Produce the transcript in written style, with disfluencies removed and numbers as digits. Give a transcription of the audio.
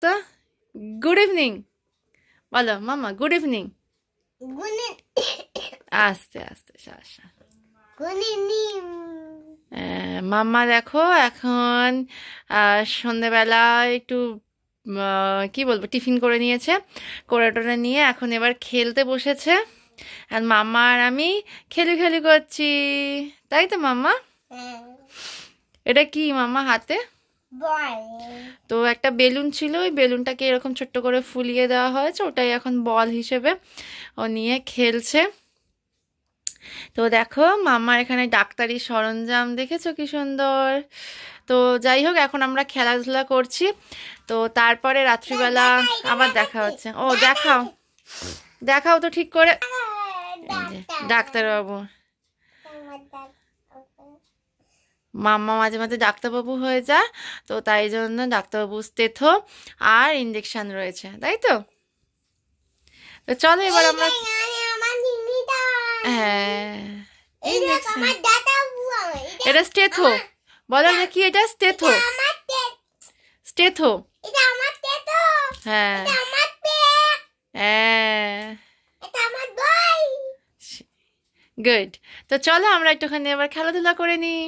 তো good evening বলো মাম্মা good evening আস্তে আস্তে মাম্মা দেখো এখন সন্ধেবেলা একটু কি বলবো টিফিন করে নিয়েছে, করে টোরে নিয়ে এখন এবার খেলতে বসেছে। আর মাম্মা আর আমি খেলি করছি, তাই তো মাম্মা? এটা কি মাম্মা হাতে? তো একটা বেলুন ছিল, ওই বেলুনটাকে এরকম ছোট্ট করে ফুলিয়ে দেওয়া হয়েছে, ওটাই এখন বল হিসেবে ও নিয়ে খেলছে। তো দেখো মাম্মার এখানে ডাক্তারি সরঞ্জাম দেখেছো কি সুন্দর। তো যাই হোক এখন আমরা খেলাধুলা করছি, তো তারপরে রাত্রিবেলা আবার দেখা হচ্ছে। ও দেখাও দেখাও তো ঠিক করে। ডাক্তারবাবু, মাম্মা মাঝে মাঝে ডাক্তারবাবু হয়ে যায়, তো তাই জন্য ডাক্তারবাবু স্টেথো আর ইঞ্জেকশন রয়েছে, তাই তো? তো চলো এবার আমরা হ্যাঁ এটা স্টেথো বলো না কি, এটা স্টেথো স্টেথো হ্যাঁ হ্যাঁ গুড। তো চলো আমরা একটুখানি এবার খেলাধুলা করে নিই।